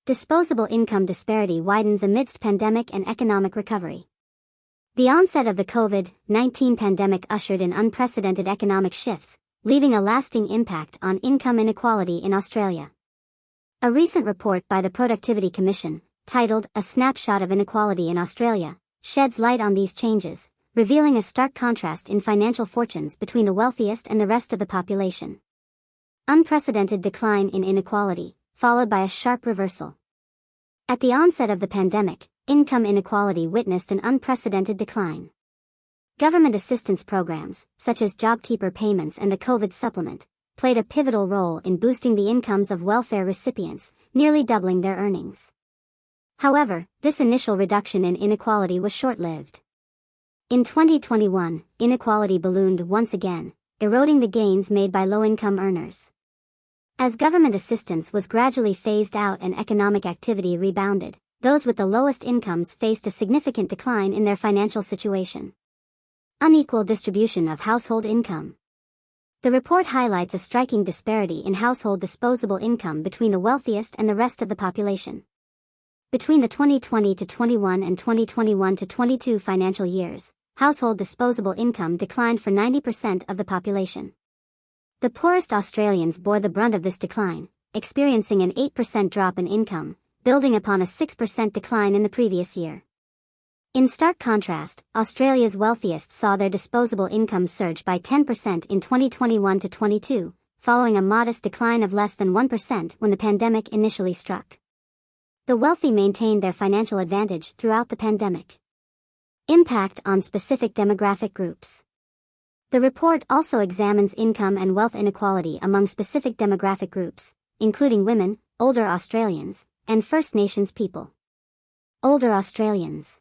Disposable income disparity widens amidst pandemic and economic recovery. The onset of the COVID-19 pandemic ushered in unprecedented economic shifts, leaving a lasting impact on income inequality in Australia. A recent report by the Productivity Commission, titled A Snapshot of Inequality in Australia, sheds light on these changes, revealing a stark contrast in financial fortunes between the wealthiest and the rest of the population. Unprecedented decline in inequality, followed by a sharp reversal. At the onset of the pandemic, income inequality witnessed an unprecedented decline. Government assistance programs, such as JobKeeper payments and the COVID supplement, played a pivotal role in boosting the incomes of welfare recipients, nearly doubling their earnings. However, this initial reduction in inequality was short-lived. In 2021, inequality ballooned once again, eroding the gains made by low-income earners. As government assistance was gradually phased out and economic activity rebounded, those with the lowest incomes faced a significant decline in their financial situation. Unequal distribution of household income. The report highlights a striking disparity in household disposable income between the wealthiest and the rest of the population. Between the 2020-21 and 2021-22 financial years, household disposable income declined for 90% of the population. The poorest Australians bore the brunt of this decline, experiencing an 8% drop in income, building upon a 6% decline in the previous year. In stark contrast, Australia's wealthiest saw their disposable income surge by 10% in 2021-22, following a modest decline of less than 1% when the pandemic initially struck. The wealthy maintained their financial advantage throughout the pandemic. Impact on specific demographic groups. The report also examines income and wealth inequality among specific demographic groups, including women, older Australians, and First Nations people. Older Australians.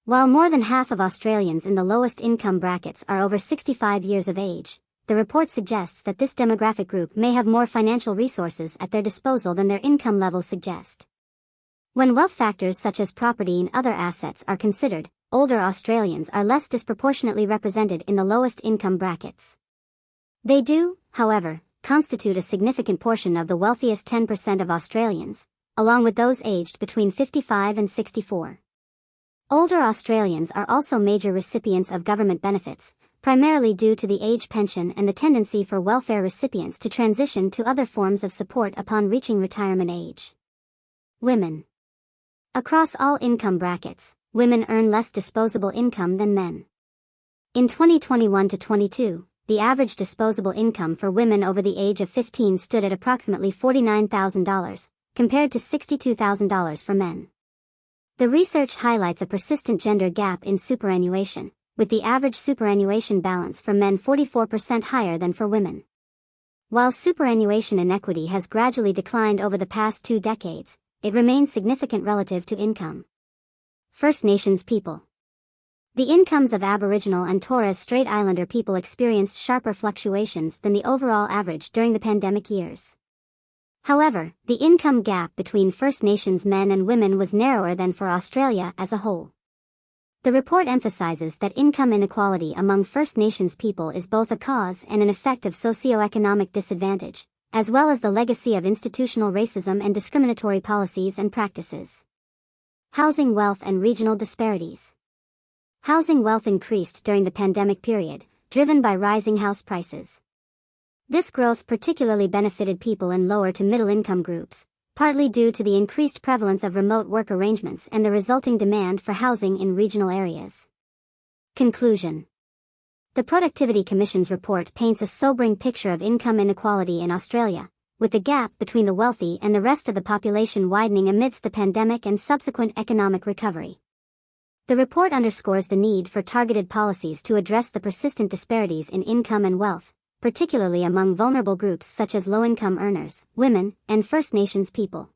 While more than half of Australians in the lowest income brackets are over 65 years of age, the report suggests that this demographic group may have more financial resources at their disposal than their income levels suggest. When wealth factors such as property and other assets are considered, older Australians are less disproportionately represented in the lowest income brackets. They do, however, constitute a significant portion of the wealthiest 10% of Australians, along with those aged between 55 and 64. Older Australians are also major recipients of government benefits, primarily due to the age pension and the tendency for welfare recipients to transition to other forms of support upon reaching retirement age. Women. Across all income brackets, women earn less disposable income than men. In 2021-22, the average disposable income for women over the age of 15 stood at approximately $49,000, compared to $62,000 for men. The research highlights a persistent gender gap in superannuation, with the average superannuation balance for men 44% higher than for women. While superannuation inequity has gradually declined over the past 2 decades, it remains significant relative to income. First Nations people. The incomes of Aboriginal and Torres Strait Islander people experienced sharper fluctuations than the overall average during the pandemic years. However, the income gap between First Nations men and women was narrower than for Australia as a whole. The report emphasizes that income inequality among First Nations people is both a cause and an effect of socioeconomic disadvantage, as well as the legacy of institutional racism and discriminatory policies and practices. Housing wealth and regional disparities. Housing wealth increased during the pandemic period, driven by rising house prices. This growth particularly benefited people in lower to middle income groups, partly due to the increased prevalence of remote work arrangements and the resulting demand for housing in regional areas. Conclusion. The Productivity Commission's report paints a sobering picture of income inequality in Australia, with the gap between the wealthy and the rest of the population widening amidst the pandemic and subsequent economic recovery. The report underscores the need for targeted policies to address the persistent disparities in income and wealth, particularly among vulnerable groups such as low-income earners, women, and First Nations people.